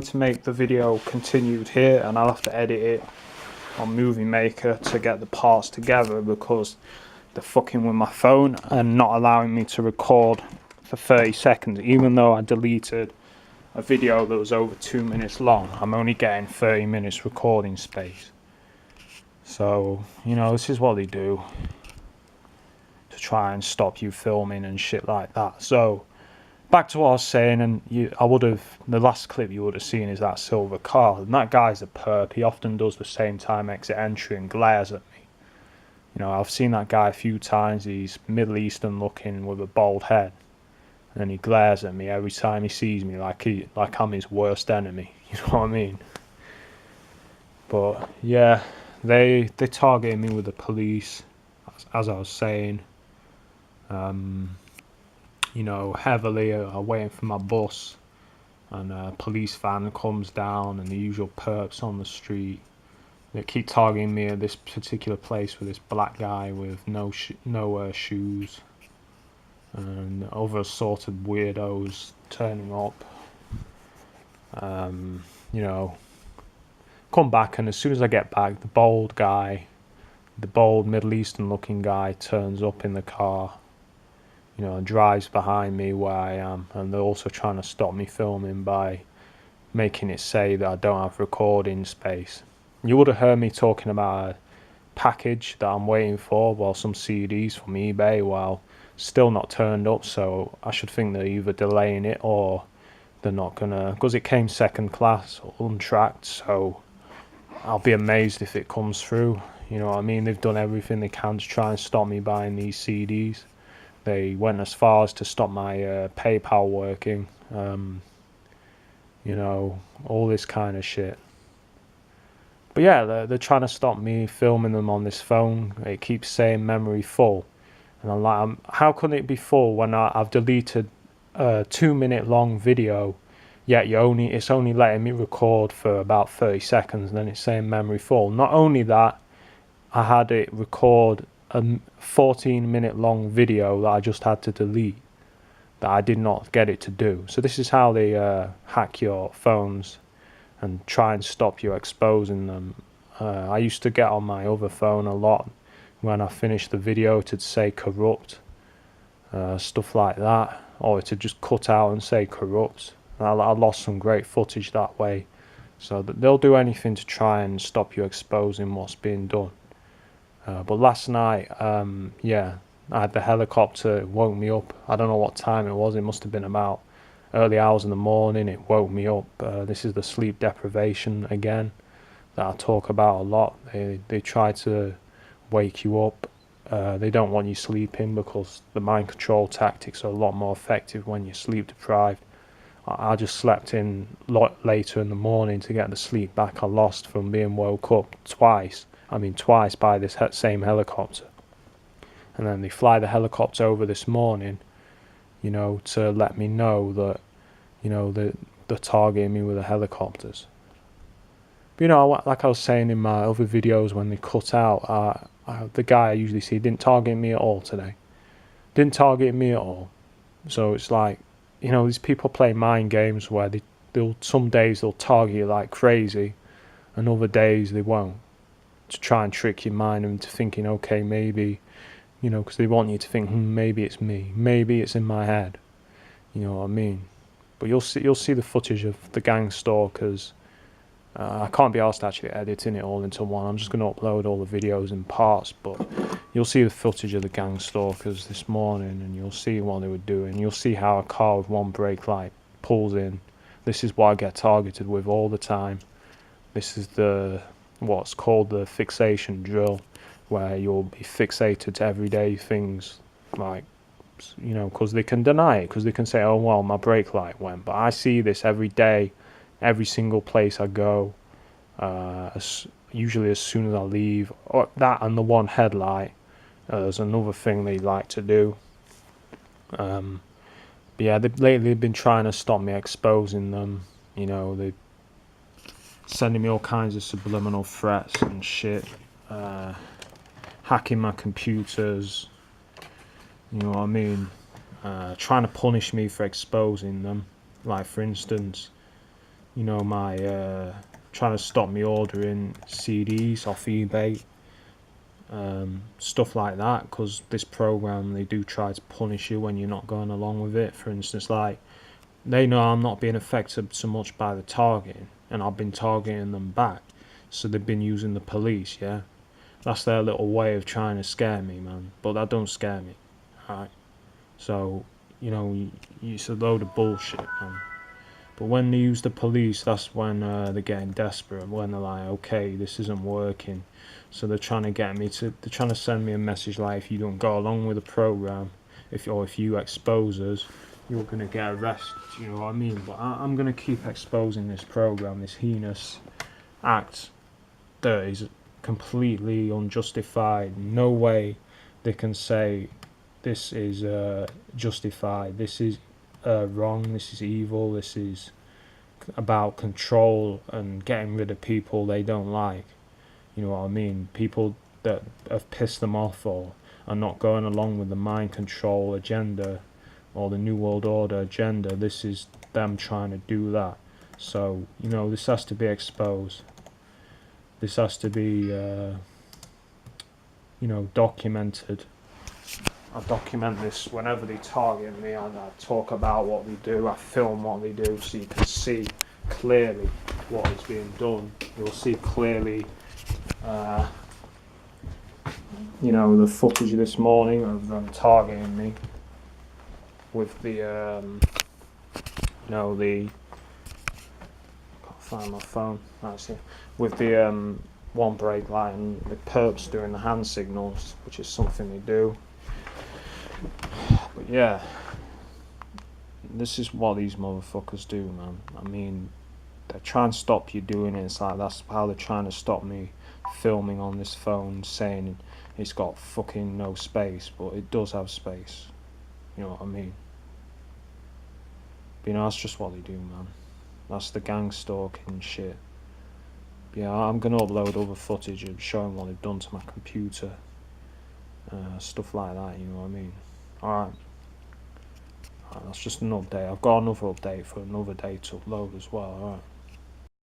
To make the video continued here, and I'll have to edit it on Movie Maker to get the parts together because they're fucking with my phone and not allowing me to record for 30 seconds. Even though I deleted a video that was over 2 minutes long, I'm only getting 30 minutes recording space. So, you know, this is what they do to try and stop you filming and shit like that. So back to what I was saying, and the last clip you would have seen is that silver car, and that guy's a perp. He often does the same time exit entry and glares at me. You know, I've seen that guy a few times. He's Middle Eastern looking with a bald head, and then he glares at me every time he sees me like I'm his worst enemy. You know what I mean? But yeah, they targeted me with the police, as I was saying. You know, heavily. I'm waiting for my bus, and a police van comes down, and the usual perps on the street. They keep targeting me at this particular place with this black guy with no shoes, and other assorted weirdos turning up. You know, come back, and as soon as I get back, the bold Middle Eastern looking guy turns up in the car. You know, and drives behind me where I am, and they're also trying to stop me filming by making it say that I don't have recording space. You would have heard me talking about a package that I'm waiting for, well, some CDs from eBay, well, still not turned up, so I should think they're either delaying it or they're not gonna, because it came second class, untracked, so I'll be amazed if it comes through. You know what I mean? They've done everything they can to try and stop me buying these CDs. They went as far as to stop my PayPal working, you know, all this kind of shit. But yeah, they're trying to stop me filming them on this phone. It keeps saying memory full. And I'm like, how can it be full when I've deleted a 2 minute long video, yet it's only letting me record for about 30 seconds, and then it's saying memory full. Not only that, I had it record a 14-minute long video that I just had to delete, that I did not get it to do. So this is how they hack your phones and try and stop you exposing them. I used to get on my other phone a lot when I finished the video to say corrupt, stuff like that, or to just cut out and say corrupt. And I lost some great footage that way. So they'll do anything to try and stop you exposing what's being done. But last night, yeah, I had the helicopter. It woke me up. I don't know what time it was. It must have been about early hours in the morning. It woke me up. This is the sleep deprivation again that I talk about a lot. They try to wake you up. They don't want you sleeping because the mind control tactics are a lot more effective when you're sleep deprived. I just slept in later in the morning to get the sleep back I lost from being woke up twice by this same helicopter. And then they fly the helicopter over this morning, you know, to let me know that, you know, they're targeting me with the helicopters. But, you know, like I was saying in my other videos when they cut out, the guy I usually see didn't target me at all today. Didn't target me at all. So it's like, you know, these people play mind games where some days they'll target you like crazy, and other days they won't, to try and trick your mind into thinking, okay, maybe, you know, because they want you to think, maybe it's me, maybe it's in my head, you know what I mean? But you'll see the footage of the gang stalkers. I can't be asked actually editing it all into one. I'm just going to upload all the videos in parts, but you'll see the footage of the gang stalkers this morning, and you'll see what they were doing. You'll see how a car with one brake light pulls in. This is what I get targeted with all the time. This is what's called the fixation drill, where you'll be fixated to everyday things, like, you know, because they can deny it, because they can say, oh well, my brake light went, but I see this every day, every single place I go, usually as soon as I leave, or that and the one headlight. There's another thing they like to do. But yeah, lately they've been trying to stop me exposing them. You know, they sending me all kinds of subliminal threats and shit, hacking my computers, you know what I mean, trying to punish me for exposing them. Like, for instance, my trying to stop me ordering CDs off eBay, stuff like that, because this program, they do try to punish you when you're not going along with it. For instance, like, they know I'm not being affected so much by the targeting, and I've been targeting them back, so they've been using the police. Yeah, that's their little way of trying to scare me, man. But that don't scare me, alright? So, it's a load of bullshit, man. But when they use the police, that's when they're getting desperate. When they're like, okay, this isn't working, so they're trying to they're trying to send me a message like, if you don't go along with the program, if you expose us, you're gonna get arrested. You know what I mean? But I'm gonna keep exposing this program, this heinous act that is completely unjustified. No way they can say this is justified. This is wrong. This is evil. This is about control and getting rid of people they don't like. You know what I mean? People that have pissed them off or are not going along with the mind control agenda or the New World Order agenda. This is them trying to do that. So, this has to be exposed. This has to be, documented. I document this whenever they target me, and I talk about what they do. I film what they do, so you can see clearly what is being done. You'll see clearly, the footage this morning of them targeting me with the, the. Can't find my phone. That's it. With the one brake light and the perps doing the hand signals, which is something they do. But yeah, this is what these motherfuckers do, man. I mean, they try and stop you doing it. It's like, that's how they're trying to stop me filming on this phone, saying it's got fucking no space, but it does have space. You know what I mean? But, that's just what they do, man. That's the gang stalking shit. But yeah, I'm gonna upload other footage of showing what they've done to my computer. Stuff like that, you know what I mean? Alright, that's just an update. I've got another update for another day to upload as well, alright.